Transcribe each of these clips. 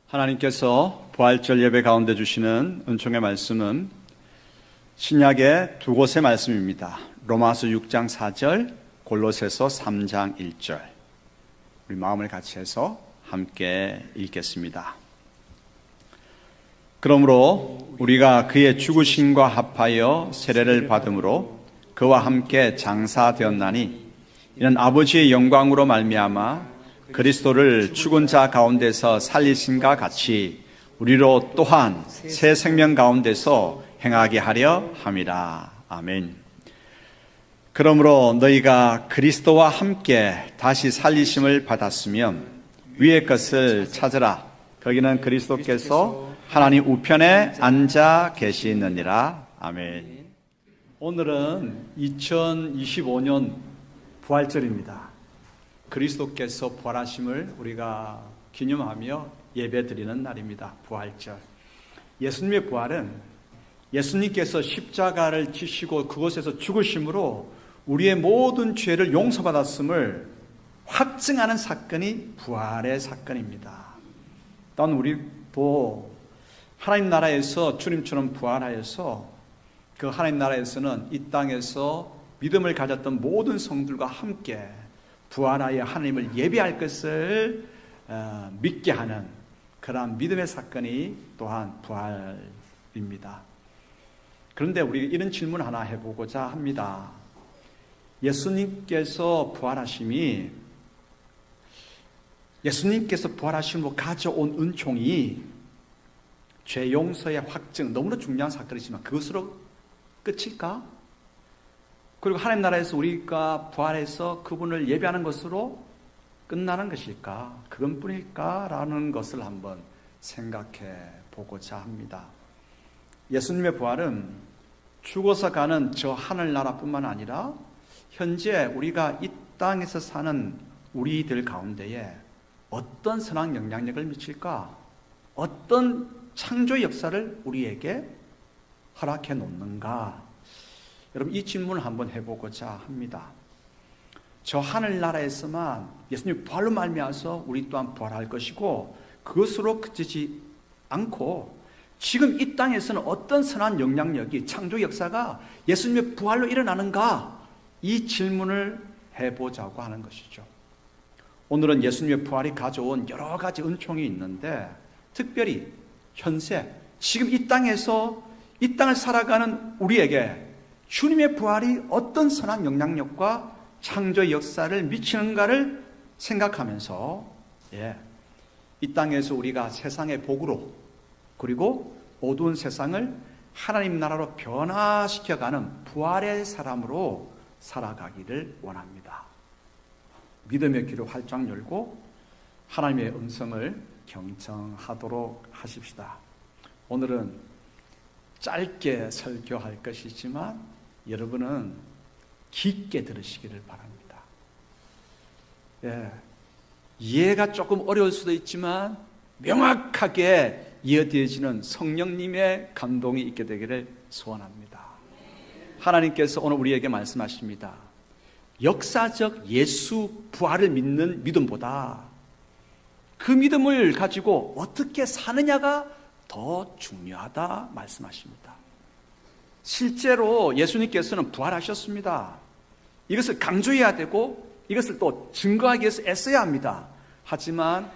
하나님께서 부활절 예배 가운데 주시는 은총의 말씀은 신약의 두 곳의 말씀입니다. 로마서 6장 4절, 골로새서 3장 1절. 우리 마음을 같이 해서 함께 읽겠습니다. 그러므로 우리가 그의 죽으심과 합하여 세례를 받음으로 그와 함께 장사되었나니 이는 아버지의 영광으로 말미암아 그리스도를 죽은 자 가운데서 살리심과 같이 우리로 또한 새 생명 가운데서 행하게 하려 함이라. 아멘. 그러므로 너희가 그리스도와 함께 다시 살리심을 받았으면 위의 것을 찾으라. 거기는 그리스도께서 하나님 우편에 앉아 계시느니라. 아멘. 오늘은 2025년 부활절입니다. 그리스도께서 부활하심을 우리가 기념하며 예배드리는 날입니다. 부활절. 예수님의 부활은 예수님께서 십자가를 지시고 그곳에서 죽으심으로 우리의 모든 죄를 용서받았음을 확증하는 사건이 부활의 사건입니다. 또한 우리도 하나님 나라에서 주님처럼 부활하여서 그 하나님 나라에서는 이 땅에서 믿음을 가졌던 모든 성들과 함께 부활하여 하나님을 예배할 것을 믿게 하는 그러한 믿음의 사건이 또한 부활입니다. 그런데 우리 이런 질문 하나 해보고자 합니다. 예수님께서 부활하심으로 가져온 은총이 죄 용서의 확증, 너무나 중요한 사건이지만 그것으로 끝일까? 그리고 하나님 나라에서 우리가 부활해서 그분을 예배하는 것으로 끝나는 것일까? 그것뿐일까? 라는 것을 한번 생각해 보고자 합니다. 예수님의 부활은 죽어서 가는 저 하늘나라뿐만 아니라 현재 우리가 이 땅에서 사는 우리들 가운데에 어떤 선한 영향력을 미칠까? 어떤 창조의 역사를 우리에게 허락해 놓는가? 여러분, 이 질문을 한번 해보고자 합니다. 저 하늘나라에서만 예수님 부활로 말미암아서 우리 또한 부활할 것이고 그것으로 그치지 않고 지금 이 땅에서는 어떤 선한 영향력이 창조 역사가 예수님의 부활로 일어나는가? 이 질문을 해보자고 하는 것이죠. 오늘은 예수님의 부활이 가져온 여러 가지 은총이 있는데 특별히 현세, 지금 이 땅에서 이 땅을 살아가는 우리에게 주님의 부활이 어떤 선한 영향력과 창조 역사를 미치는가를 생각하면서 이 땅에서 우리가 세상의 복으로 그리고 어두운 세상을 하나님 나라로 변화시켜가는 부활의 사람으로 살아가기를 원합니다. 믿음의 귀를 활짝 열고 하나님의 음성을 경청하도록 하십시다. 오늘은 짧게 설교할 것이지만 여러분은 깊게 들으시기를 바랍니다. 이해가 조금 어려울 수도 있지만 명확하게 이해되어지는 성령님의 감동이 있게 되기를 소원합니다. 하나님께서 오늘 우리에게 말씀하십니다. 역사적 예수 부활을 믿는 믿음보다 그 믿음을 가지고 어떻게 사느냐가 더 중요하다 말씀하십니다. 실제로 예수님께서는 부활하셨습니다. 이것을 강조해야 되고 이것을 또 증거하기 위해서 애써야 합니다. 하지만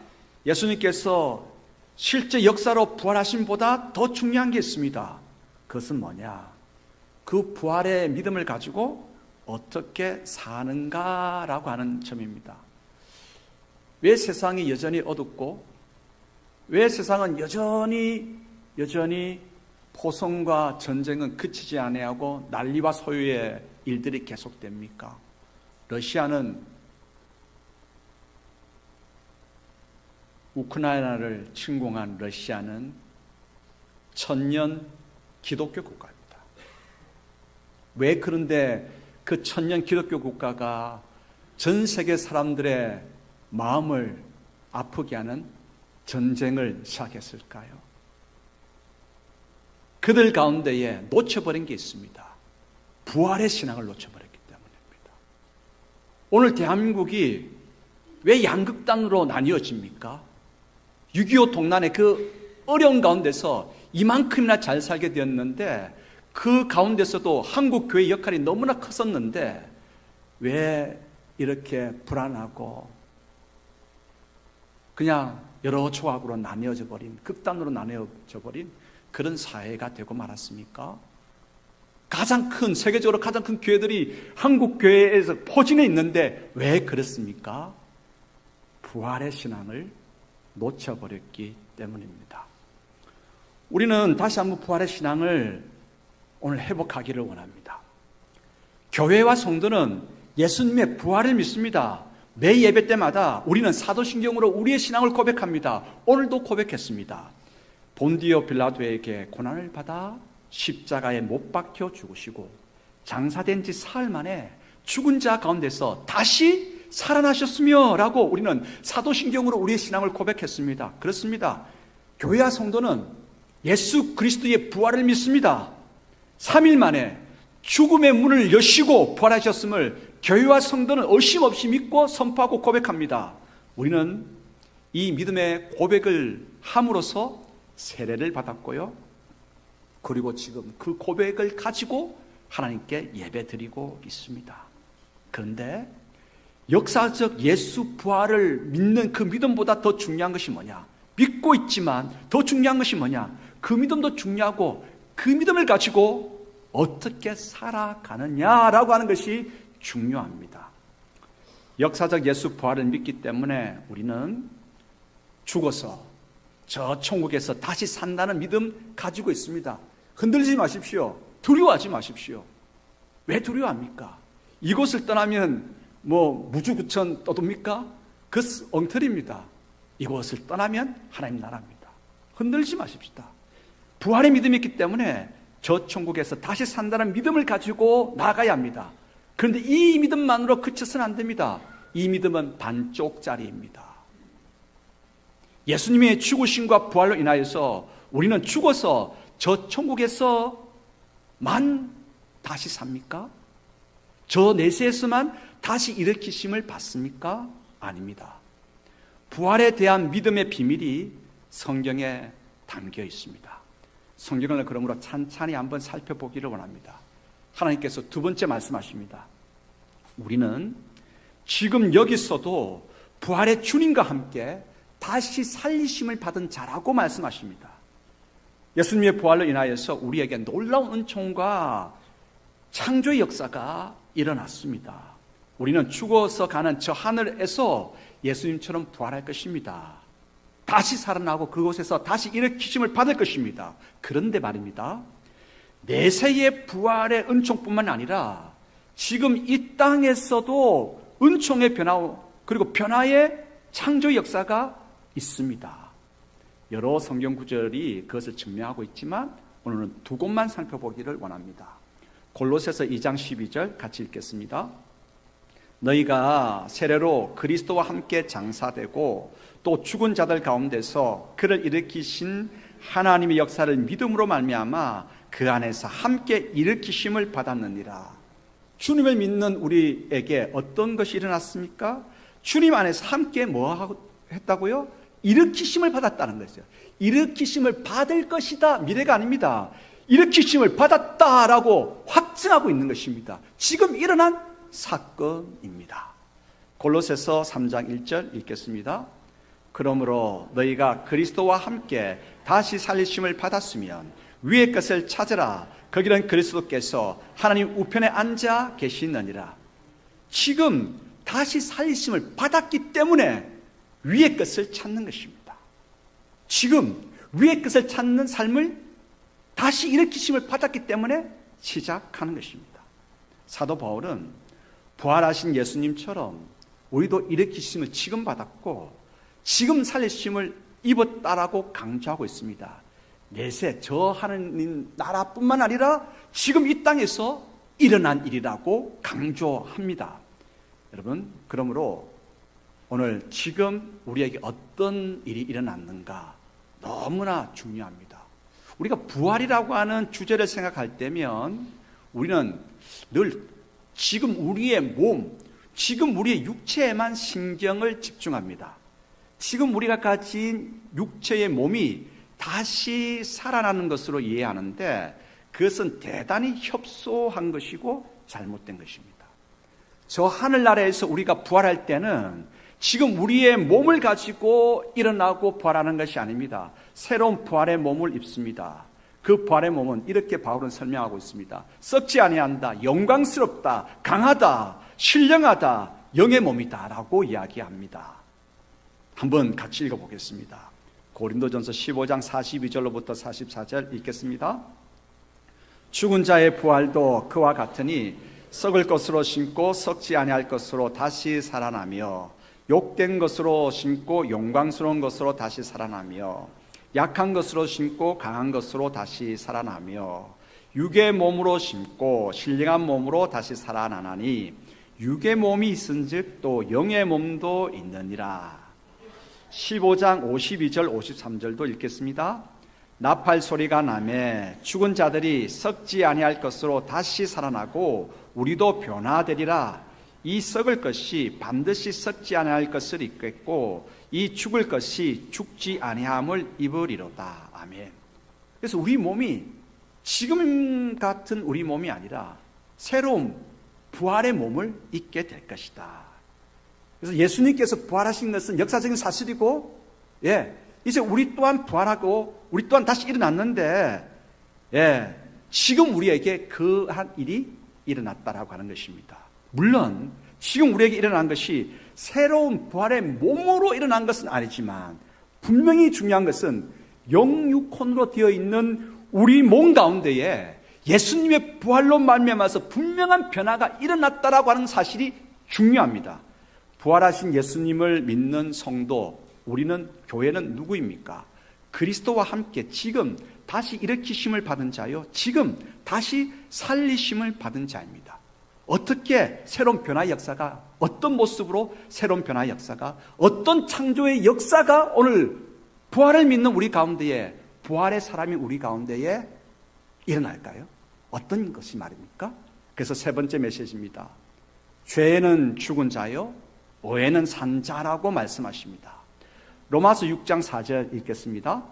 예수님께서 실제 역사로 부활하심보다 더 중요한 게 있습니다. 그것은 뭐냐? 그 부활의 믿음을 가지고 어떻게 사는가라고 하는 점입니다. 왜 세상이 여전히 어둡고 왜 세상은 여전히 포성과 전쟁은 그치지 아니하고 난리와 소유의 일들이 계속됩니까? 러시아는 우크라이나를 침공한 러시아는 천년 기독교 국가입니다. 왜 그런데 그 천년 기독교 국가가 전 세계 사람들의 마음을 아프게 하는 전쟁을 시작했을까요? 그들 가운데에 놓쳐버린 게 있습니다. 부활의 신앙을 놓쳐버렸기 때문입니다. 오늘 대한민국이 왜 양극단으로 나뉘어집니까? 6.25 동란의 그 어려운 가운데서 이만큼이나 잘 살게 되었는데, 그 가운데서도 한국 교회의 역할이 너무나 컸었는데 왜 이렇게 불안하고 그냥 여러 조각으로 나뉘어져 버린, 극단으로 나뉘어져 버린 그런 사회가 되고 말았습니까? 세계적으로 가장 큰 교회들이 한국 교회에서 포진해 있는데 왜 그렇습니까? 부활의 신앙을 놓쳐버렸기 때문입니다. 우리는 다시 한번 부활의 신앙을 오늘 회복하기를 원합니다. 교회와 성도는 예수님의 부활을 믿습니다. 매 예배 때마다 우리는 사도신경으로 우리의 신앙을 고백합니다. 오늘도 고백했습니다. 본디오 빌라도에게 고난을 받아 십자가에 못 박혀 죽으시고 장사된 지 사흘 만에 죽은 자 가운데서 다시 살아나셨으며 라고 우리는 사도신경으로 우리의 신앙을 고백했습니다. 그렇습니다. 교회와 성도는 예수 그리스도의 부활을 믿습니다. 3일 만에 죽음의 문을 여시고 부활하셨음을 교회와 성도는 의심 없이 믿고 선포하고 고백합니다. 우리는 이 믿음의 고백을 함으로써 세례를 받았고요. 그리고 지금 그 고백을 가지고 하나님께 예배드리고 있습니다. 그런데 역사적 예수 부활을 믿는 그 믿음보다 더 중요한 것이 뭐냐? 믿고 있지만 더 중요한 것이 뭐냐? 그 믿음도 중요하고 그 믿음을 가지고 어떻게 살아가느냐라고 하는 것이 중요합니다. 역사적 예수 부활을 믿기 때문에 우리는 죽어서 저 천국에서 다시 산다는 믿음 가지고 있습니다. 흔들리지 마십시오. 두려워하지 마십시오. 왜 두려워합니까? 이곳을 떠나면 무주구천 떠돕니까? 그 엉터리입니다. 이곳을 떠나면 하나님 나라입니다. 흔들지 마십시다. 부활의 믿음이 있기 때문에 저 천국에서 다시 산다는 믿음을 가지고 나가야 합니다. 그런데 이 믿음만으로 그쳐서는 안 됩니다. 이 믿음은 반쪽짜리입니다. 예수님의 죽으심과 부활로 인하여서 우리는 죽어서 저 천국에서만 다시 삽니까? 저 내세에서만 다시 일으키심을 받습니까? 아닙니다. 부활에 대한 믿음의 비밀이 성경에 담겨 있습니다. 성경을 그러므로 찬찬히 한번 살펴보기를 원합니다. 하나님께서 두 번째 말씀하십니다. 우리는 지금 여기서도 부활의 주님과 함께 다시 살리심을 받은 자라고 말씀하십니다. 예수님의 부활로 인하여서 우리에게 놀라운 은총과 창조의 역사가 일어났습니다. 우리는 죽어서 가는 저 하늘에서 예수님처럼 부활할 것입니다. 다시 살아나고 그곳에서 다시 일으키심을 받을 것입니다. 그런데 말입니다, 내세의 부활의 은총뿐만 아니라 지금 이 땅에서도 은총의 변화 그리고 변화의 창조의 역사가 있습니다. 여러 성경 구절이 그것을 증명하고 있지만 오늘은 두 곳만 살펴보기를 원합니다. 골로새서 2장 12절 같이 읽겠습니다. 너희가 세례로 그리스도와 함께 장사되고 또 죽은 자들 가운데서 그를 일으키신 하나님의 역사를 믿음으로 말미암아 그 안에서 함께 일으키심을 받았느니라. 주님을 믿는 우리에게 어떤 것이 일어났습니까? 주님 안에서 함께 뭐 했다고요? 일으키심을 받았다는 것이죠. 일으키심을 받을 것이다, 미래가 아닙니다. 일으키심을 받았다라고 확증하고 있는 것입니다. 지금 일어난 사건입니다. 골로새서 3장 1절 읽겠습니다. 그러므로 너희가 그리스도와 함께 다시 살리심을 받았으면 위의 것을 찾으라. 거기는 그리스도께서 하나님 우편에 앉아 계시느니라. 지금 다시 살리심을 받았기 때문에 위의 것을 찾는 것입니다. 지금 위의 것을 찾는 삶을 다시 일으키심을 받았기 때문에 시작하는 것입니다. 사도 바울은 부활하신 예수님처럼 우리도 일으키심을 지금 받았고 지금 살리심을 입었다라고 강조하고 있습니다. 내세 저 하나님 나라뿐만 아니라 지금 이 땅에서 일어난 일이라고 강조합니다. 여러분, 그러므로 오늘 지금 우리에게 어떤 일이 일어났는가 너무나 중요합니다. 우리가 부활이라고 하는 주제를 생각할 때면 우리는 늘 지금 우리의 몸, 지금 우리의 육체에만 신경을 집중합니다. 지금 우리가 가진 육체의 몸이 다시 살아나는 것으로 이해하는데 그것은 대단히 협소한 것이고 잘못된 것입니다. 저 하늘나라에서 우리가 부활할 때는 지금 우리의 몸을 가지고 일어나고 부활하는 것이 아닙니다. 새로운 부활의 몸을 입습니다. 그 부활의 몸은 이렇게 바울은 설명하고 있습니다. 썩지 아니한다, 영광스럽다, 강하다, 신령하다, 영의 몸이다 라고 이야기합니다. 한번 같이 읽어보겠습니다. 고린도전서 15장 42절로부터 44절 읽겠습니다. 죽은 자의 부활도 그와 같으니 썩을 것으로 심고 썩지 아니할 것으로 다시 살아나며 욕된 것으로 심고 영광스러운 것으로 다시 살아나며 약한 것으로 심고 강한 것으로 다시 살아나며 육의 몸으로 심고 신령한 몸으로 다시 살아나나니 육의 몸이 있은즉 또 영의 몸도 있느니라. 15장 52절 53절도 읽겠습니다. 나팔 소리가 나매 죽은 자들이 썩지 아니할 것으로 다시 살아나고 우리도 변화되리라. 이 썩을 것이 반드시 썩지 아니할 것을 입겠고 이 죽을 것이 죽지 아니함을 입으리로다. 아멘. 그래서 우리 몸이 지금 같은 우리 몸이 아니라 새로운 부활의 몸을 입게 될 것이다. 그래서 예수님께서 부활하신 것은 역사적인 사실이고, 이제 우리 또한 부활하고 우리 또한 다시 일어났는데, 지금 우리에게 그한 일이 일어났다라고 하는 것입니다. 물론 지금 우리에게 일어난 것이 새로운 부활의 몸으로 일어난 것은 아니지만 분명히 중요한 것은 영육혼으로 되어 있는 우리 몸 가운데에 예수님의 부활로 말미암아서 분명한 변화가 일어났다라고 하는 사실이 중요합니다. 부활하신 예수님을 믿는 성도, 우리는 교회는 누구입니까? 그리스도와 함께 지금 다시 일으키심을 받은 자요, 지금 다시 살리심을 받은 자입니다. 어떻게 새로운 변화의 역사가, 어떤 모습으로 새로운 변화의 역사가, 어떤 창조의 역사가 오늘 부활을 믿는 우리 가운데에, 부활의 사람이 우리 가운데에 일어날까요? 어떤 것이 말입니까? 그래서 세 번째 메시지입니다. 죄는 죽은 자요, 의는 산 자라고 말씀하십니다. 로마서 6장 4절 읽겠습니다.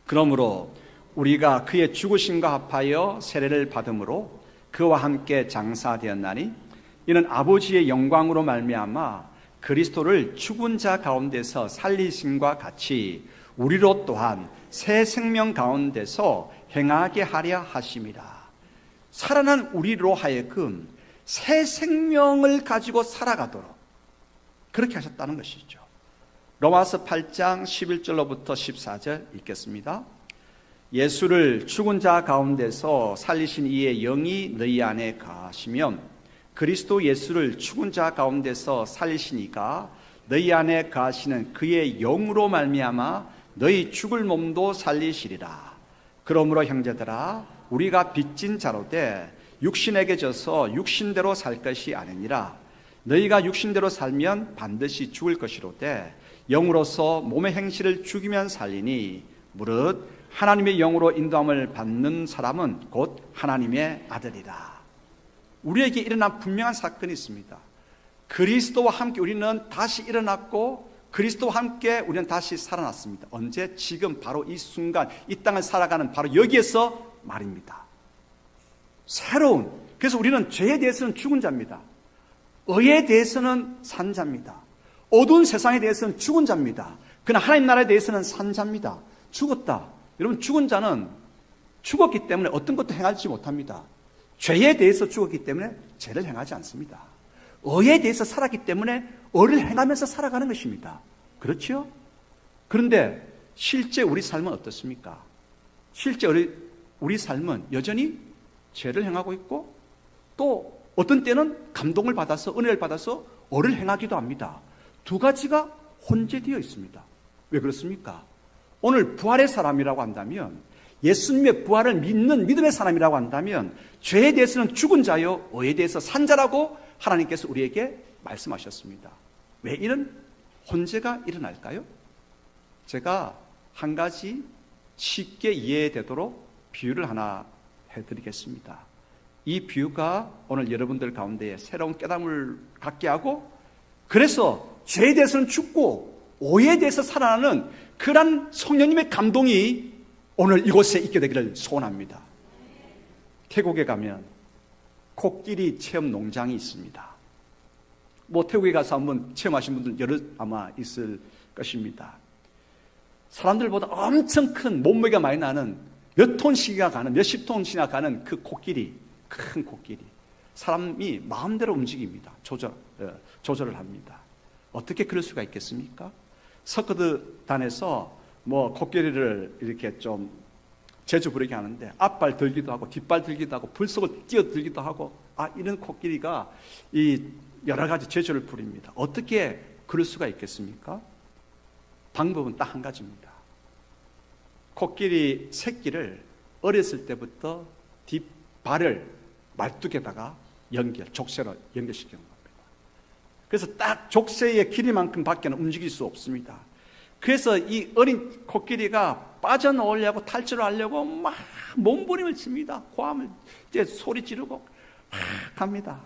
그러므로 우리가 그의 죽으심과 합하여 세례를 받음으로 그와 함께 장사되었나니 이는 아버지의 영광으로 말미암아 그리스도를 죽은 자 가운데서 살리심과 같이 우리로 또한 새 생명 가운데서 행하게 하려 하심이라. 살아난 우리로 하여금 새 생명을 가지고 살아가도록 그렇게 하셨다는 것이죠. 로마서 8장 11절로부터 14절 읽겠습니다. 예수를 죽은 자 가운데서 살리신 이의 영이 너희 안에 거하시면 그리스도 예수를 죽은 자 가운데서 살리신 이가 너희 안에 거하시는 그의 영으로 말미암아 너희 죽을 몸도 살리시리라. 그러므로 형제들아 우리가 빚진 자로되 육신에게 져서 육신대로 살 것이 아니니라. 너희가 육신대로 살면 반드시 죽을 것이로되 영으로서 몸의 행실을 죽이면 살리니 무릇 하나님의 영으로 인도함을 받는 사람은 곧 하나님의 아들이라. 우리에게 일어난 분명한 사건이 있습니다. 그리스도와 함께 우리는 다시 일어났고 그리스도와 함께 우리는 다시 살아났습니다. 언제? 지금 바로 이 순간 이 땅을 살아가는 바로 여기에서 말입니다. 새로운, 그래서 우리는 죄에 대해서는 죽은 자입니다. 의에 대해서는 산 자입니다. 어두운 세상에 대해서는 죽은 자입니다. 그러나 하나님 나라에 대해서는 산 자입니다. 죽었다. 여러분, 죽은 자는 죽었기 때문에 어떤 것도 행하지 못합니다. 죄에 대해서 죽었기 때문에 죄를 행하지 않습니다. 의에 대해서 살았기 때문에 의를 행하면서 살아가는 것입니다. 그렇죠? 그런데 실제 우리 삶은 어떻습니까? 실제 우리 삶은 여전히 죄를 행하고 있고 또 어떤 때는 감동을 받아서 은혜를 받아서 의를 행하기도 합니다. 두 가지가 혼재되어 있습니다. 왜 그렇습니까? 오늘 부활의 사람이라고 한다면, 예수님의 부활을 믿는 믿음의 사람이라고 한다면 죄에 대해서는 죽은 자요 의에 대해서 산 자라고 하나님께서 우리에게 말씀하셨습니다. 왜 이런 혼재가 일어날까요? 제가 한 가지 쉽게 이해되도록 비유를 하나 해드리겠습니다. 이 비유가 오늘 여러분들 가운데 새로운 깨달음을 갖게 하고, 그래서 죄에 대해서는 죽고 오해에 대해서 살아나는 그런 성령님의 감동이 오늘 이곳에 있게 되기를 소원합니다. 태국에 가면 코끼리 체험 농장이 있습니다. 태국에 가서 한번 체험하신 분들 여러 아마 있을 것입니다. 사람들보다 엄청 큰 몸무게가 많이 나는 몇 톤씩이나 가는, 몇십 톤씩이나 가는 그 코끼리, 큰 코끼리. 사람이 마음대로 움직입니다. 조절을 합니다. 어떻게 그럴 수가 있겠습니까? 서커트단에서 코끼리를 이렇게 좀 재주 부리게 하는데 앞발 들기도 하고 뒷발 들기도 하고 불속을 뛰어들기도 하고 이런 코끼리가 이 여러 가지 재주를 부립니다. 어떻게 그럴 수가 있겠습니까? 방법은 딱 한 가지입니다. 코끼리 새끼를 어렸을 때부터 뒷발을 말뚝에다가 족쇄로 연결시키는 겁니다. 그래서 딱 족쇄의 길이만큼 밖에는 움직일 수 없습니다. 그래서 이 어린 코끼리가 빠져나오려고 탈출을 하려고 막 몸부림을 칩니다. 고함을 이제 소리 지르고 막 합니다.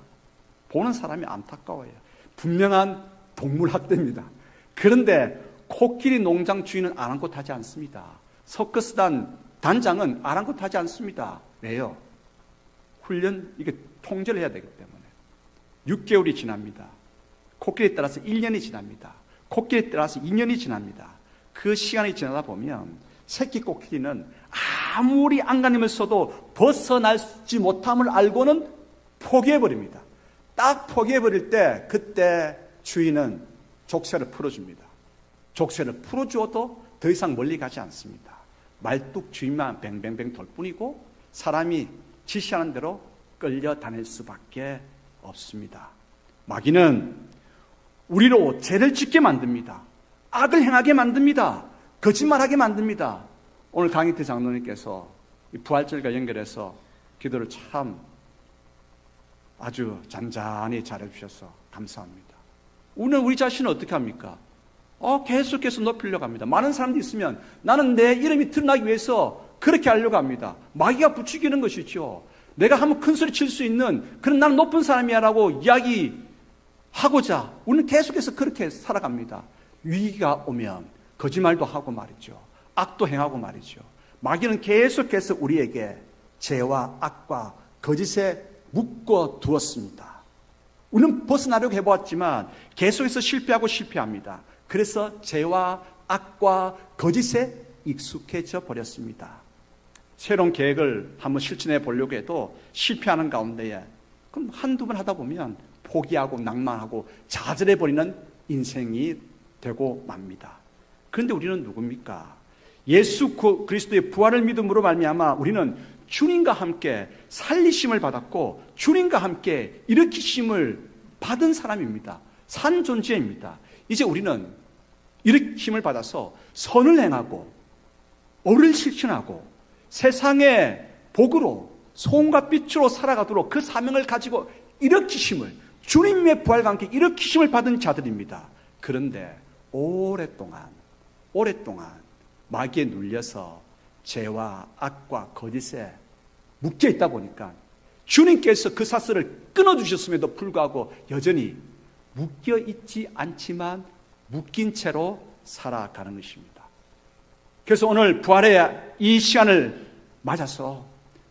보는 사람이 안타까워요. 분명한 동물학대입니다. 그런데 코끼리 농장 주인은 아랑곳하지 않습니다. 서커스단 단장은 아랑곳하지 않습니다. 왜요? 이게 통제를 해야 되기 때문에. 6개월이 지납니다. 코끼리에 따라서 1년이 지납니다. 코끼리에 따라서 2년이 지납니다. 그 시간이 지나다 보면 새끼 코끼리는 아무리 안간힘을 써도 벗어나지 못함을 알고는 포기해버립니다. 딱 포기해버릴 때 그때 주인은 족쇄를 풀어줍니다. 족쇄를 풀어주어도 더 이상 멀리 가지 않습니다. 말뚝 주인만 뱅뱅뱅 돌 뿐이고 사람이 지시하는 대로 끌려다닐 수밖에 없습니다. 마귀는 우리로 죄를 짓게 만듭니다. 악을 행하게 만듭니다. 거짓말하게 만듭니다. 오늘 강희태 장로님께서 부활절과 연결해서 기도를 참 아주 잔잔히 잘해주셔서 감사합니다. 오늘 우리 자신을 어떻게 합니까? 계속해서 높이려고 합니다. 많은 사람들이 있으면 나는 내 이름이 드러나기 위해서 그렇게 하려고 합니다. 마귀가 부추기는 것이죠. 내가 한번 큰 소리 칠 수 있는 그런 나는 높은 사람이야 라고 이야기하고자 우리는 계속해서 그렇게 살아갑니다. 위기가 오면 거짓말도 하고 말이죠. 악도 행하고 말이죠. 마귀는 계속해서 우리에게 죄와 악과 거짓에 묶어 두었습니다. 우리는 벗어나려고 해보았지만 계속해서 실패합니다. 그래서 죄와 악과 거짓에 익숙해져 버렸습니다. 새로운 계획을 한번 실천해 보려고 해도 실패하는 가운데에 그럼 한두 번 하다 보면 포기하고 낭만하고 좌절해 버리는 인생이 되고 맙니다. 그런데 우리는 누굽니까? 예수 그리스도의 부활을 믿음으로 말미암아 우리는 주님과 함께 살리심을 받았고 주님과 함께 일으키심을 받은 사람입니다. 산 존재입니다. 이제 우리는 일으킴을 받아서 선을 행하고 의를 실천하고 세상의 복으로 소금과 빛으로 살아가도록 그 사명을 가지고 일으키심을 주님의 부활과 함께 일으키심을 받은 자들입니다. 그런데 오랫동안 마귀에 눌려서 죄와 악과 거짓에 묶여 있다 보니까 주님께서 그 사슬을 끊어주셨음에도 불구하고 여전히 묶여 있지 않지만 묶인 채로 살아가는 것입니다. 그래서 오늘 부활의 이 시간을 맞아서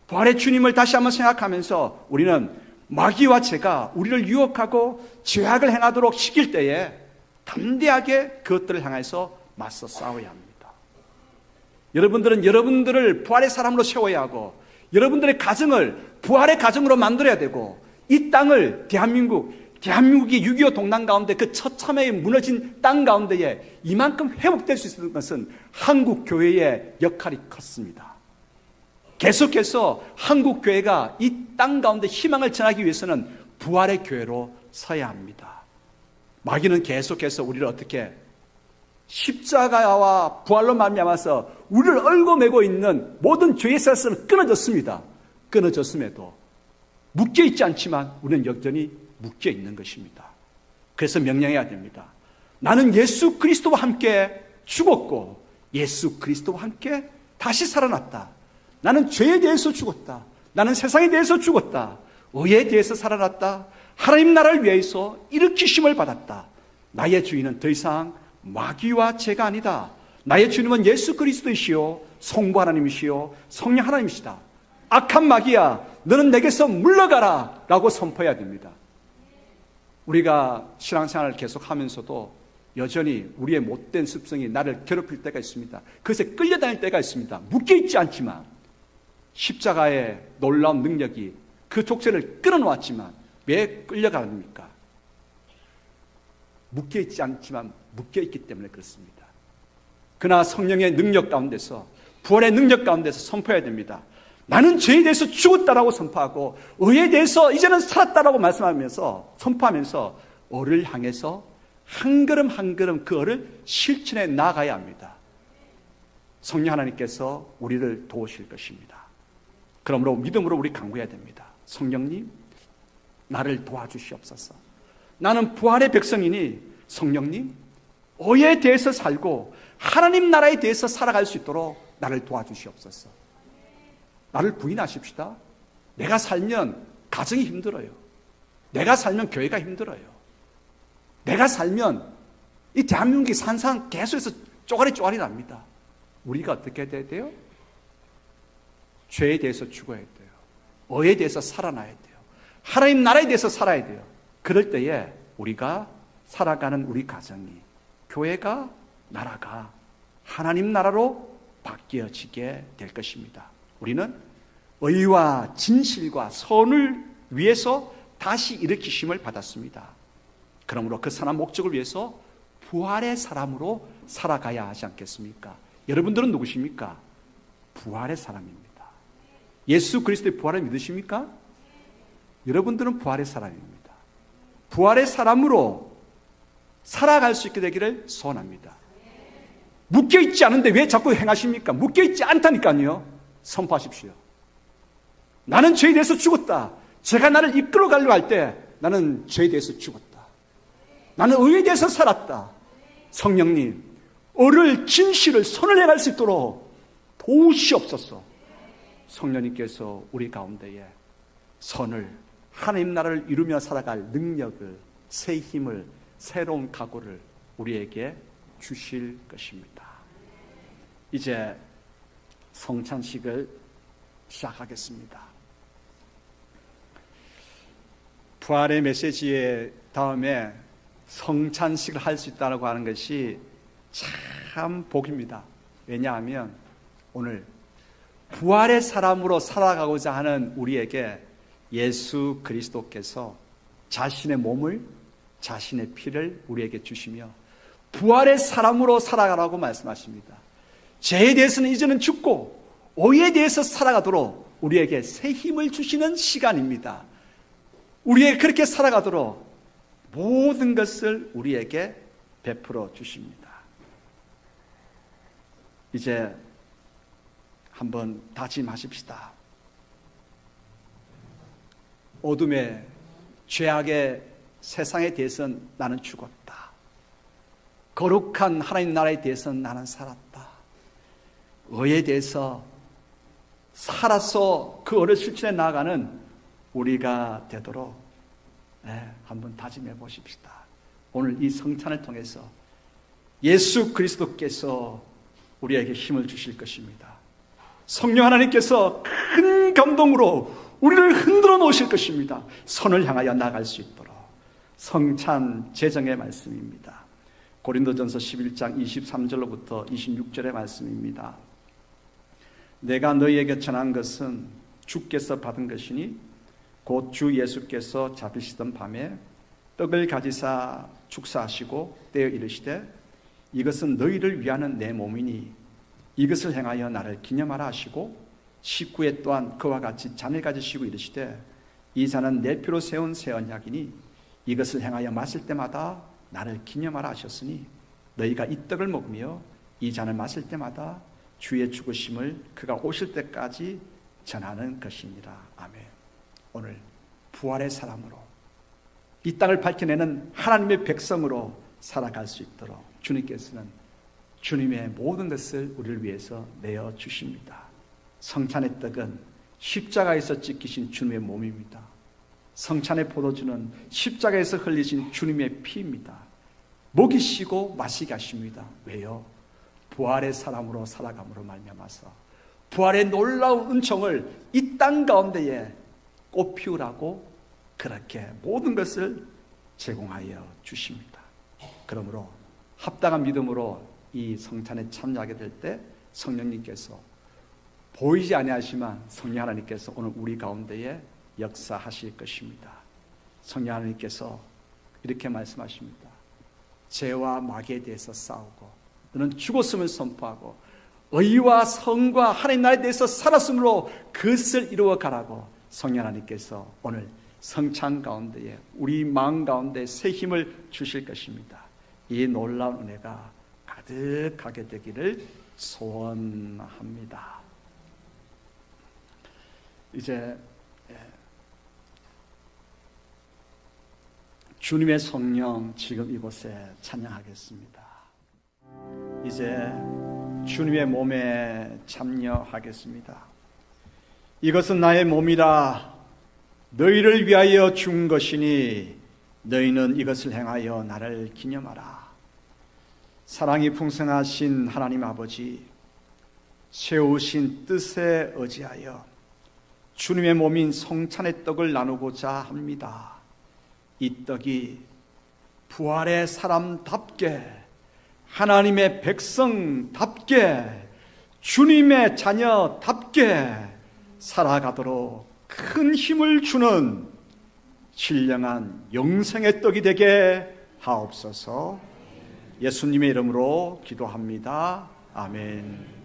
부활의 주님을 다시 한번 생각하면서 우리는 마귀와 죄가 우리를 유혹하고 죄악을 행하도록 시킬 때에 담대하게 그것들을 향해서 맞서 싸워야 합니다. 여러분들은 여러분들을 부활의 사람으로 세워야 하고 여러분들의 가정을 부활의 가정으로 만들어야 되고 이 땅을 대한민국이 6.25 동란 가운데 그 처참하게 무너진 땅 가운데에 이만큼 회복될 수 있는 것은 한국 교회의 역할이 컸습니다. 계속해서 한국 교회가 이 땅 가운데 희망을 전하기 위해서는 부활의 교회로 서야 합니다. 마귀는 계속해서 우리를 어떻게 십자가와 부활로 말미암아서 우리를 얽어매고 있는 모든 죄의 사슬은 끊어졌습니다. 끊어졌음에도 묶여 있지 않지만 우리는 여전히 묶여 있는 것입니다. 그래서 명령해야 됩니다. 나는 예수 그리스도와 함께 죽었고 예수 그리스도와 함께 다시 살아났다. 나는 죄에 대해서 죽었다. 나는 세상에 대해서 죽었다. 의에 대해서 살아났다. 하나님 나라를 위해서 일으키심을 받았다. 나의 주인은 더 이상 마귀와 죄가 아니다. 나의 주님은 예수 그리스도이시요 성부 하나님이시요 성령 하나님이시다. 악한 마귀야, 너는 내게서 물러가라 라고 선포해야 됩니다. 우리가 신앙생활을 계속하면서도 여전히 우리의 못된 습성이 나를 괴롭힐 때가 있습니다. 그것에 끌려다닐 때가 있습니다. 묶여있지 않지만 십자가의 놀라운 능력이 그 족쇄를 끊어놓았지만 왜 끌려갑니까? 묶여있지 않지만 묶여있기 때문에 그렇습니다. 그러나 성령의 능력 가운데서, 부활의 능력 가운데서 선포해야 됩니다. 나는 죄에 대해서 죽었다라고 선포하고 의에 대해서 이제는 살았다라고 말씀하면서 선포하면서 의를 향해서 한 걸음 한 걸음 그 의를 실천해 나가야 합니다. 성령 하나님께서 우리를 도우실 것입니다. 그러므로 믿음으로 우리 간구해야 됩니다. 성령님, 나를 도와주시옵소서. 나는 부활의 백성이니 성령님, 의에 대해서 살고 하나님 나라에 대해서 살아갈 수 있도록 나를 도와주시옵소서. 나를 부인하십시다. 내가 살면 가정이 힘들어요. 내가 살면 교회가 힘들어요. 내가 살면 이 대한민국이 산산 계속해서 쪼가리 납니다. 우리가 어떻게 해야 돼요? 죄에 대해서 죽어야 돼요. 의에 대해서 살아나야 돼요. 하나님 나라에 대해서 살아야 돼요. 그럴 때에 우리가 살아가는 우리 가정이, 교회가, 나라가 하나님 나라로 바뀌어지게 될 것입니다. 우리는 의와 진실과 선을 위해서 다시 일으키심을 받았습니다. 그러므로 그 선한 목적을 위해서 부활의 사람으로 살아가야 하지 않겠습니까? 여러분들은 누구십니까? 부활의 사람입니다. 예수 그리스도의 부활을 믿으십니까? 여러분들은 부활의 사람입니다. 부활의 사람으로 살아갈 수 있게 되기를 소원합니다. 묶여있지 않은데 왜 자꾸 행하십니까? 묶여있지 않다니까요. 선포하십시오. 나는 죄에 대해서 죽었다. 제가 나를 이끌어 가려고 할 때 나는 죄에 대해서 죽었다. 나는 의에 대해서 살았다. 성령님, 의를, 진실을, 선을 행할 수 있도록 도우시옵소서. 성령님께서 우리 가운데에 선을, 하나님 나라를 이루며 살아갈 능력을, 새 힘을, 새로운 각오를 우리에게 주실 것입니다. 이제 성찬식을 시작하겠습니다. 부활의 메시지의 다음에 성찬식을 할 수 있다고 하는 것이 참 복입니다. 왜냐하면 오늘 부활의 사람으로 살아가고자 하는 우리에게 예수 그리스도께서 자신의 몸을, 자신의 피를 우리에게 주시며 부활의 사람으로 살아가라고 말씀하십니다. 죄에 대해서는 이제는 죽고 의에 대해서 살아가도록 우리에게 새 힘을 주시는 시간입니다. 우리에게 그렇게 살아가도록 모든 것을 우리에게 베풀어 주십니다. 이제 한번 다짐하십시다. 어둠의 죄악의 세상에 대해서는 나는 죽었다. 거룩한 하나님 나라에 대해서는 나는 살았다. 의에 대해서 살아서 그 의를 실천해 나아가는 우리가 되도록 한번 다짐해 보십시다. 오늘 이 성찬을 통해서 예수 그리스도께서 우리에게 힘을 주실 것입니다. 성령 하나님께서 큰 감동으로 우리를 흔들어 놓으실 것입니다. 선을 향하여 나갈 수 있도록. 성찬 제정의 말씀입니다. 고린도전서 11장 23절로부터 26절의 말씀입니다. 내가 너희에게 전한 것은 주께서 받은 것이니 곧 주 예수께서 잡히시던 밤에 떡을 가지사 축사하시고 떼어 이르시되 이것은 너희를 위하는 내 몸이니 이것을 행하여 나를 기념하라 하시고 식후에 또한 그와 같이 잔을 가지시고 이르시되 이 잔은 내 피로 세운 새 언약이니 이것을 행하여 마실 때마다 나를 기념하라 하셨으니 너희가 이 떡을 먹으며 이 잔을 마실 때마다 주의 죽으심을 그가 오실 때까지 전하는 것이니라. 아멘. 오늘 부활의 사람으로 이 땅을 밝혀내는 하나님의 백성으로 살아갈 수 있도록 주님께서는 주님의 모든 것을 우리를 위해서 내어 주십니다. 성찬의 떡은 십자가에서 찢기신 주님의 몸입니다. 성찬의 포도주는 십자가에서 흘리신 주님의 피입니다. 먹이시고 마시게 하십니다. 왜요? 부활의 사람으로 살아감으로 말미암아서 부활의 놀라운 은총을 이 땅 가운데에 꽃피우라고 그렇게 모든 것을 제공하여 주십니다. 그러므로 합당한 믿음으로 이 성찬에 참여하게 될 때 성령님께서 보이지 아니하시지만 성령 하나님께서 오늘 우리 가운데에 역사하실 것입니다. 성령 하나님께서 이렇게 말씀하십니다. 죄와 마귀에 대해서 싸우고 너는 죽었음을 선포하고 의와 성과 하나님 나라에 대해서 살았으므로 그것을 이루어 가라고 성령 하나님께서 오늘 성찬 가운데에 우리 마음 가운데 새 힘을 주실 것입니다. 이 놀라운 은혜가 가득하게 되기를 소원합니다. 이제 주님의 성령 지금 이곳에 찬양하겠습니다. 이제 주님의 몸에 참여하겠습니다. 이것은 나의 몸이라 너희를 위하여 준 것이니 너희는 이것을 행하여 나를 기념하라. 사랑이 풍성하신 하나님 아버지, 세우신 뜻에 의지하여 주님의 몸인 성찬의 떡을 나누고자 합니다. 이 떡이 부활의 사람답게 하나님의 백성답게 주님의 자녀답게 살아가도록 큰 힘을 주는 신령한 영생의 떡이 되게 하옵소서. 예수님의 이름으로 기도합니다. 아멘.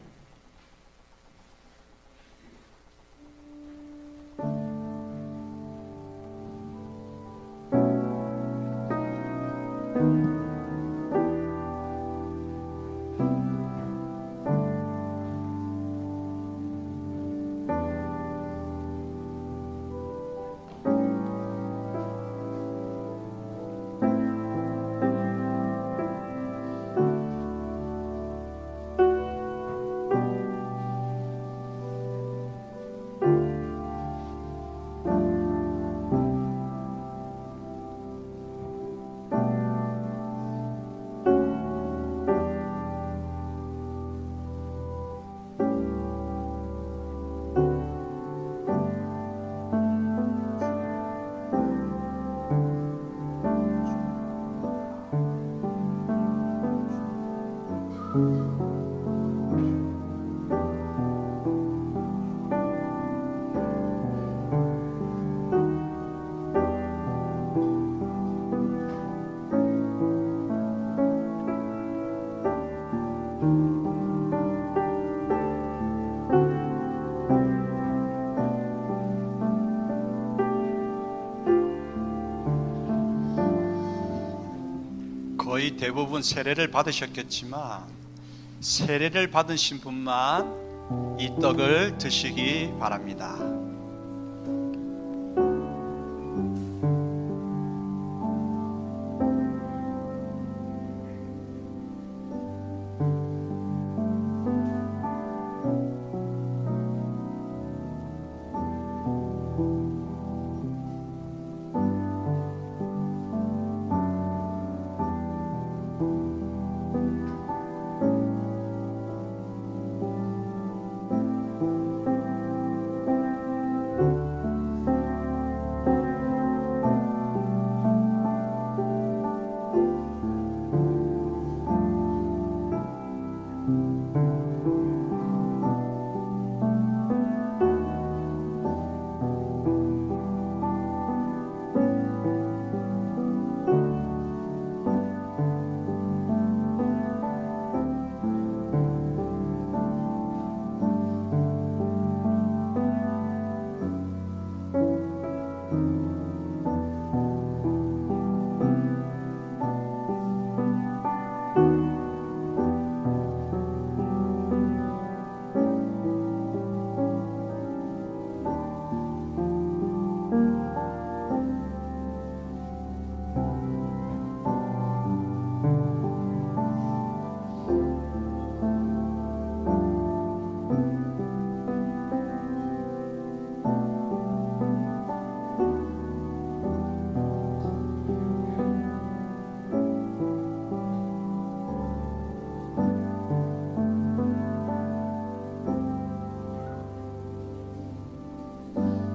거의 대부분 세례를 받으셨겠지만 세례를 받으신 분만 이 떡을 드시기 바랍니다.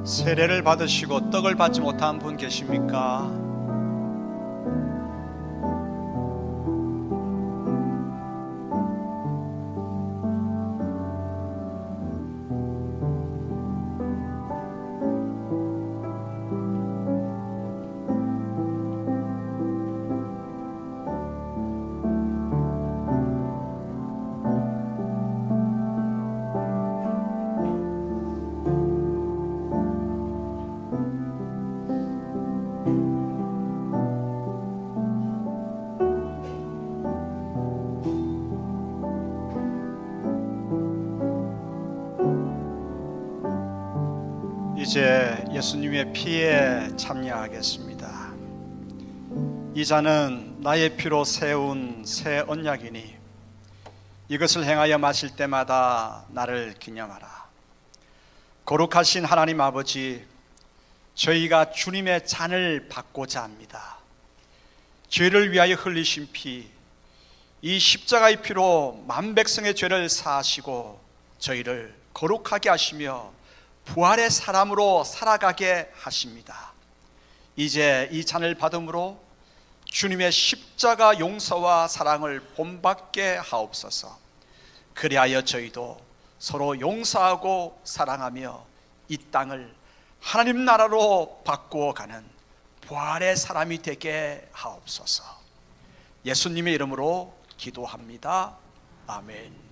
세례를 받으시고 떡을 받지 못한 분 계십니까? 이제 예수님의 피에 참여하겠습니다. 이 잔은 나의 피로 세운 새 언약이니 이것을 행하여 마실 때마다 나를 기념하라. 거룩하신 하나님 아버지, 저희가 주님의 잔을 받고자 합니다. 죄를 위하여 흘리신 피, 이 십자가의 피로 만백성의 죄를 사하시고 저희를 거룩하게 하시며 부활의 사람으로 살아가게 하십니다. 이제 이 잔을 받음으로 주님의 십자가 용서와 사랑을 본받게 하옵소서. 그리하여 저희도 서로 용서하고 사랑하며 이 땅을 하나님 나라로 바꾸어가는 부활의 사람이 되게 하옵소서. 예수님의 이름으로 기도합니다. 아멘.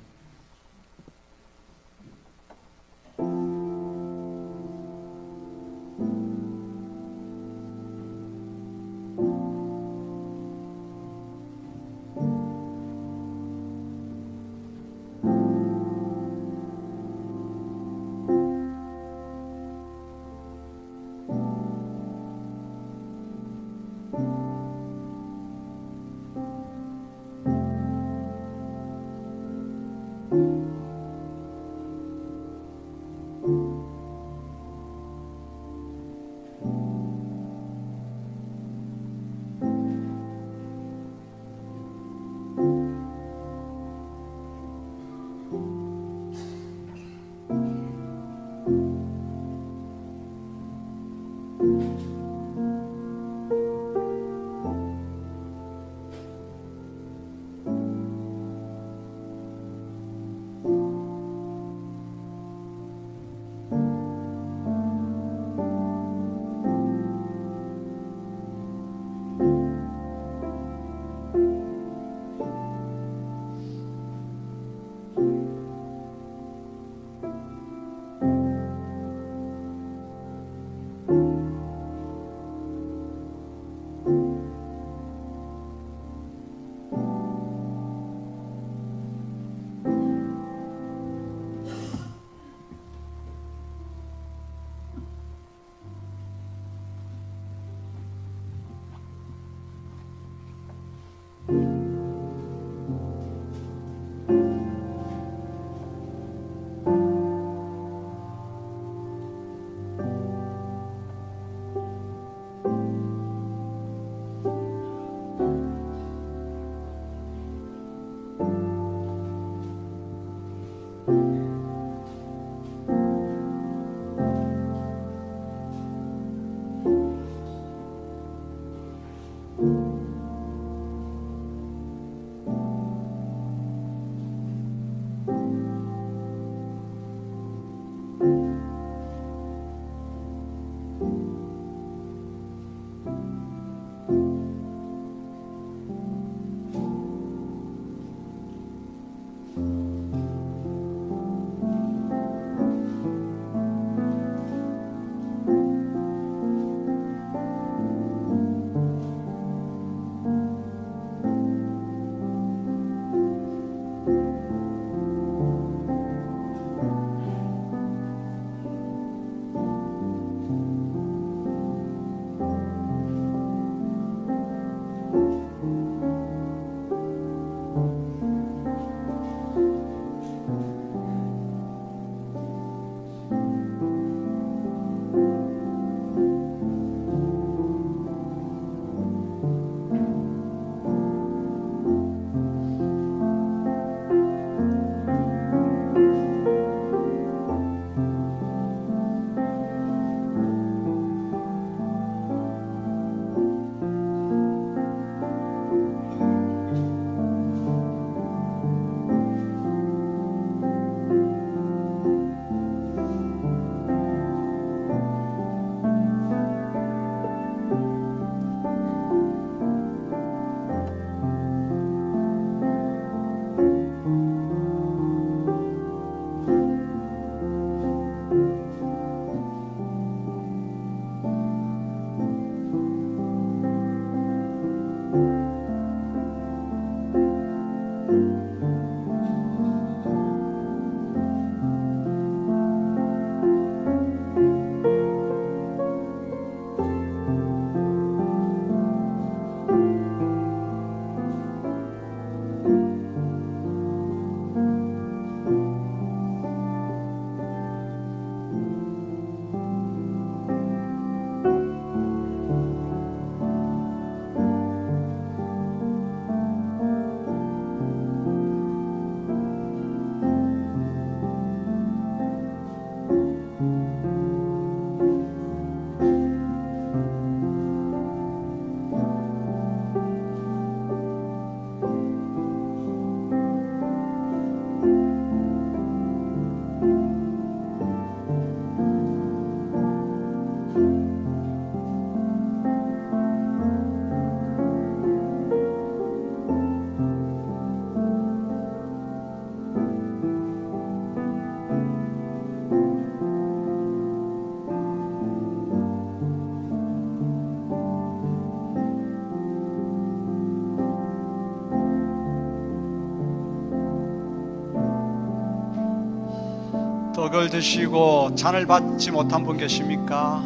떡을 드시고 잔을 받지 못한 분 계십니까?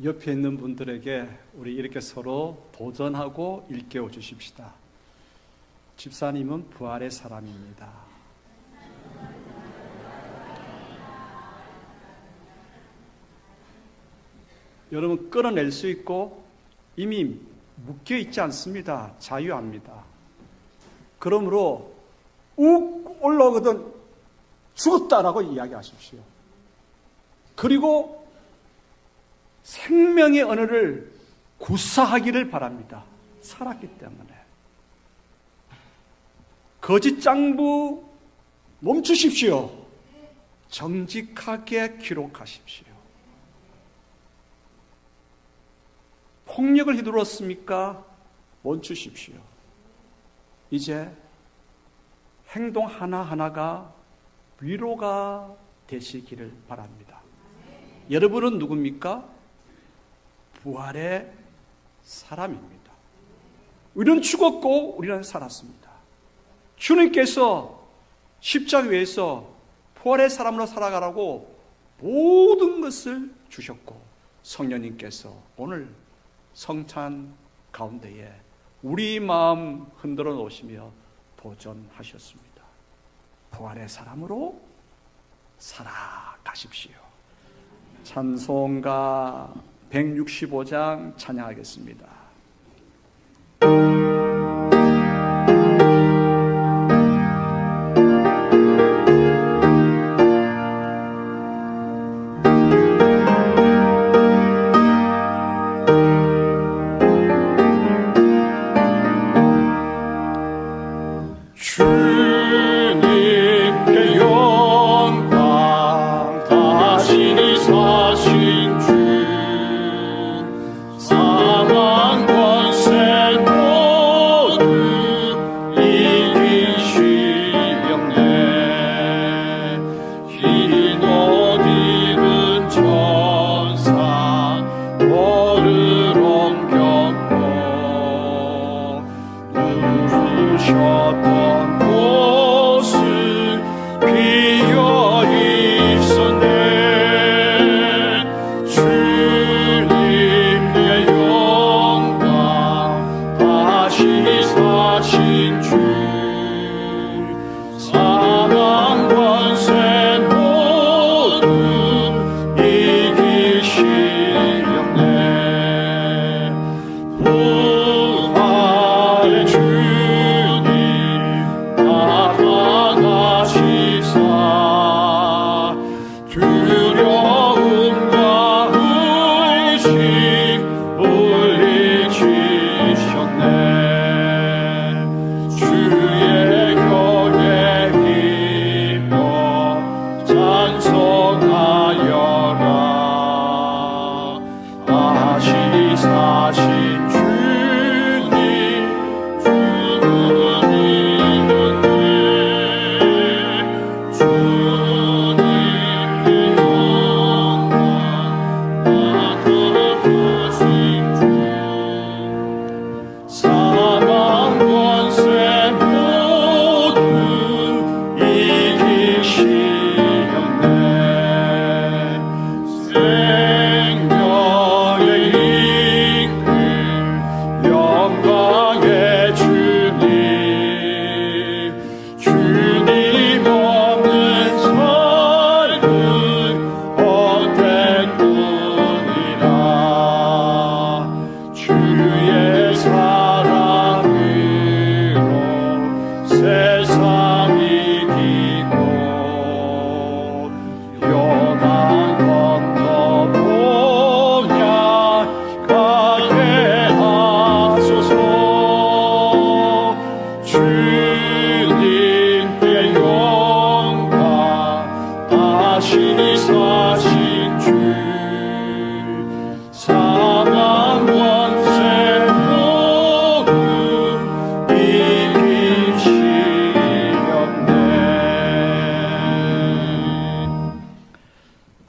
옆에 있는 분들에게 우리 이렇게 서로 도전하고 일깨워 주십시다. 집사님은 부활의 사람입니다. 여러분 끌어낼 수 있고 이미 묶여 있지 않습니다. 자유합니다. 그러므로 욱 올라오거든 죽었다라고 이야기하십시오. 그리고 생명의 언어를 구사하기를 바랍니다. 살았기 때문에. 거짓 장부 멈추십시오. 정직하게 기록하십시오. 폭력을 휘둘렀습니까? 멈추십시오. 이제 행동 하나하나가 위로가 되시기를 바랍니다. 여러분은 누굽니까? 부활의 사람입니다. 우리는 죽었고 우리는 살았습니다. 주님께서 십자가에서 부활의 사람으로 살아가라고 모든 것을 주셨고 성령님께서 오늘 성찬 가운데에 우리 마음 흔들어 놓으시며 도전하셨습니다. 부활의 사람으로 살아가십시오. 찬송가 165장 찬양하겠습니다. 주님께 영광 다시니 사신 주 사망 권세 모두 이기신 영예 흰 옷 입은 천사 돌을 옮겼고 누르셨던 곳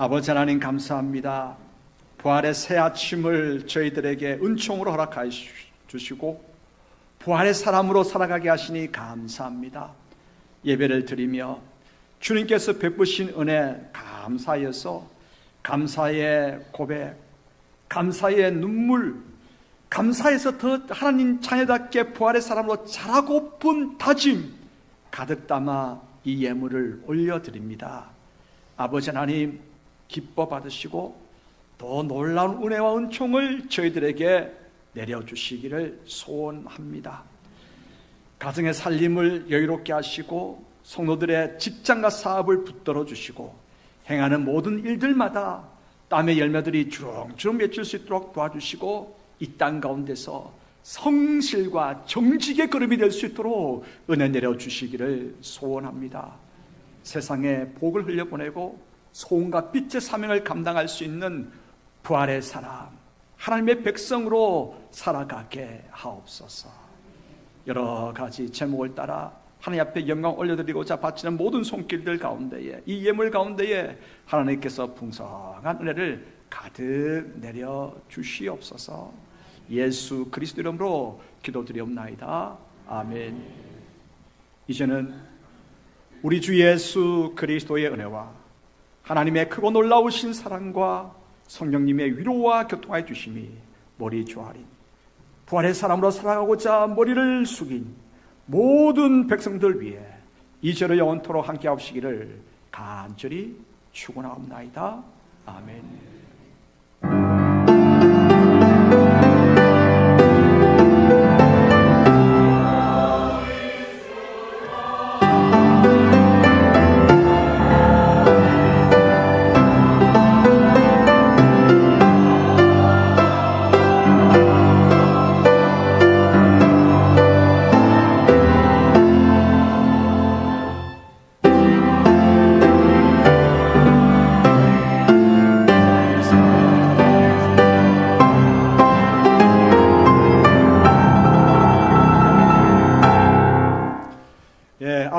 아버지 하나님 감사합니다. 부활의 새 아침을 저희들에게 은총으로 허락하여 주시고 부활의 사람으로 살아가게 하시니 감사합니다. 예배를 드리며 주님께서 베푸신 은혜 감사해서 감사의 고백, 감사의 눈물, 감사해서 더 하나님 자녀답게 부활의 사람으로 자라고픈 다짐 가득 담아 이 예물을 올려드립니다. 아버지 하나님 기뻐 받으시고 더 놀라운 은혜와 은총을 저희들에게 내려주시기를 소원합니다. 가정의 살림을 여유롭게 하시고 성도들의 직장과 사업을 붙들어 주시고 행하는 모든 일들마다 땀의 열매들이 주렁주렁 맺힐 수 있도록 도와주시고 이 땅 가운데서 성실과 정직의 걸음이 될 수 있도록 은혜 내려주시기를 소원합니다. 세상에 복을 흘려보내고 소음과 빛의 사명을 감당할 수 있는 부활의 사람, 하나님의 백성으로 살아가게 하옵소서. 여러 가지 제목을 따라 하나님 앞에 영광 올려드리고자 바치는 모든 손길들 가운데에 이 예물 가운데에 하나님께서 풍성한 은혜를 가득 내려 주시옵소서. 예수 그리스도 이름으로 기도드리옵나이다. 아멘. 이제는 우리 주 예수 그리스도의 은혜와 하나님의 크고 놀라우신 사랑과 성령님의 위로와 교통하여 주심이 머리 조아린 부활의 사람으로 살아가고자 머리를 숙인 모든 백성들 위해 이제로 영원토록 함께 하시기를 간절히 축원하옵나이다. 아멘.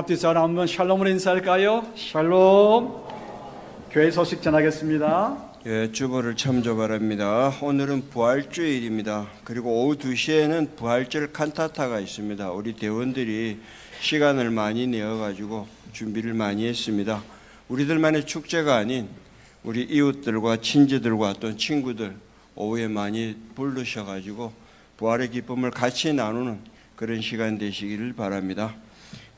앞뒤 저랑 한번 샬롬을 인사할까요? 샬롬. 교회 소식 전하겠습니다. 예, 주보를 참조 바랍니다. 오늘은 부활주일입니다. 그리고 오후 2시에는 부활절 칸타타가 있습니다. 우리 대원들이 시간을 많이 내어가지고 준비를 많이 했습니다. 우리들만의 축제가 아닌 우리 이웃들과 친지들과 또 친구들 오후에 많이 부르셔가지고 부활의 기쁨을 같이 나누는 그런 시간 되시기를 바랍니다.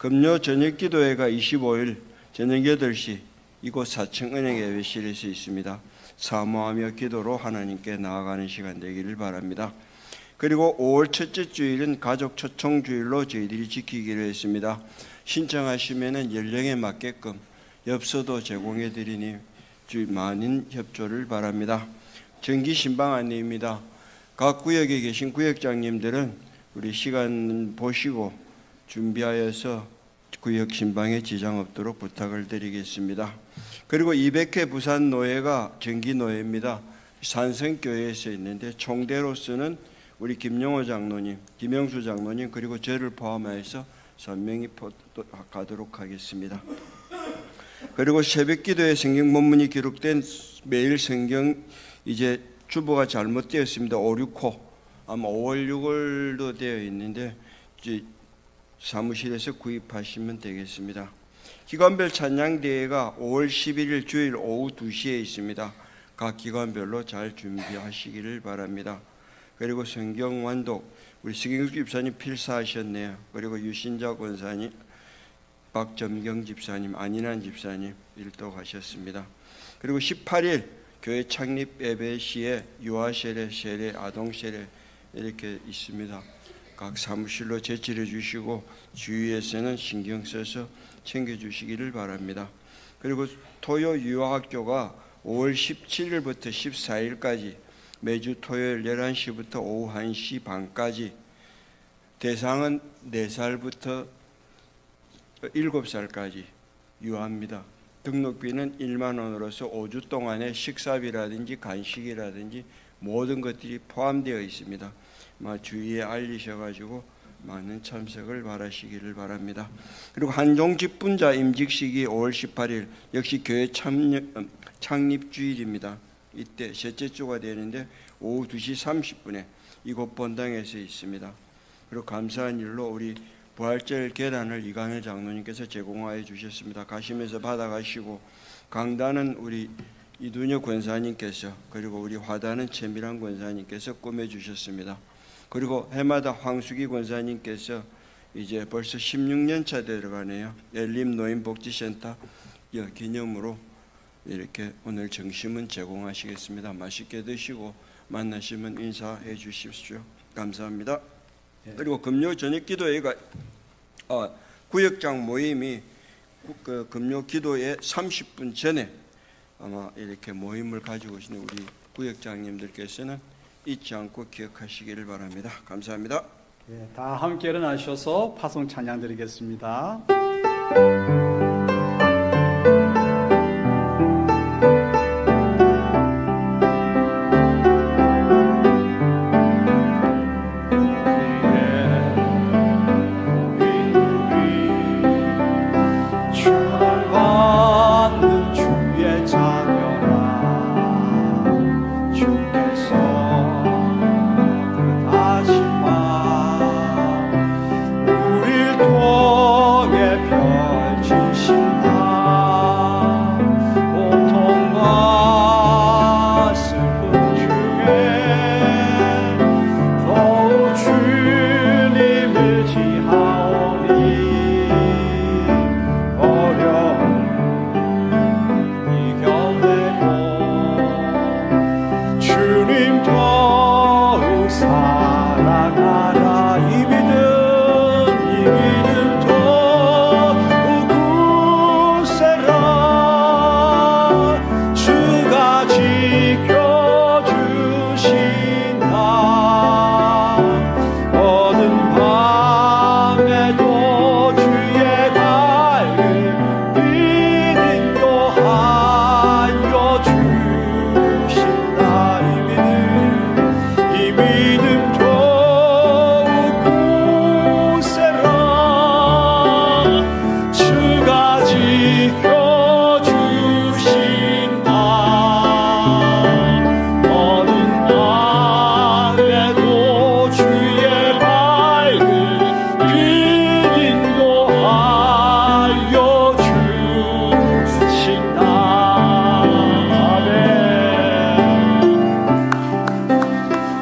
금요 저녁 기도회가 25일 저녁 8시 이곳 4층 은행 예배실에서 있습니다. 사모하며 기도로 하나님께 나아가는 시간 되기를 바랍니다. 그리고 5월 첫째 주일은 가족 초청 주일로 저희들이 지키기로 했습니다. 신청하시면은 연령에 맞게끔 엽서도 제공해 드리니 많은 협조를 바랍니다. 정기 신방 안내입니다. 각 구역에 계신 구역장님들은 우리 시간 보시고 준비하여서 구역 신방에 지장 없도록 부탁을 드리겠습니다. 그리고 200회 부산 노예가 정기 노예입니다. 산성교회에서 있는데 총대로서는 우리 김영호 장로님, 김영수 장로님 그리고 저를 포함해서 3명이 가도록 하겠습니다. 그리고 새벽기도에 성경 본문이 기록된 매일 성경 이제 주보가 잘못되었습니다. 5, 6호 아마 5월 6월도 되어 있는데 이제 사무실에서 구입하시면 되겠습니다. 기관별 찬양대회가 5월 11일 주일 오후 2시에 있습니다. 각 기관별로 잘 준비하시기를 바랍니다. 그리고 성경 완독 우리 서경숙 집사님 필사하셨네요. 그리고 유신자 권사님, 박점경 집사님, 안인환 집사님 일독하셨습니다. 그리고 18일 교회 창립 예배 시에 유아세례, 세례, 아동세례 이렇게 있습니다. 각 사무실로 제출해 주시고 주위에서는 신경 써서 챙겨주시기를 바랍니다. 그리고 토요 유아학교가 5월 17일부터 14일까지 매주 토요일 11시부터 오후 1시 반까지 대상은 4살부터 7살까지 유아입니다. 등록비는 1만 원으로서 5주 동안의 식사비라든지 간식이라든지 모든 것들이 포함되어 있습니다. 주위에 알리셔가지고 많은 참석을 바라시기를 바랍니다. 그리고 한종 집분자 임직 시기 5월 18일 역시 교회 창립 주일입니다. 이때 셋째 주가 되는데 오후 2시 30분에 이곳 본당에서 있습니다. 그리고 감사한 일로 우리 부활절 계란을 이간을 장로님께서 제공하여 주셨습니다. 가시면서 받아가시고, 강단은 우리 이두녀 권사님께서, 그리고 우리 화단은 최미란 권사님께서 꾸며주셨습니다. 그리고 해마다 황수기 권사님께서 이제 벌써 16년 차 들어가네요. 엘림 노인복지센터 기념으로 이렇게 오늘 점심은 제공하시겠습니다. 맛있게 드시고 만나시면 인사해 주십시오. 감사합니다. 그리고 금요 저녁 기도회가 구역장 모임이 그 금요 기도회 30분 전에 아마 이렇게 모임을 가지고 오시는 우리 구역장님들께서는 잊지 않고 기억하시기를 바랍니다. 감사합니다. 다 함께 일어나셔서 파송 찬양 드리겠습니다.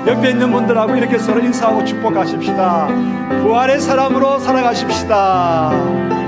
옆에 있는 분들하고 이렇게 서로 인사하고 축복하십시다. 부활의 사람으로 살아가십시다.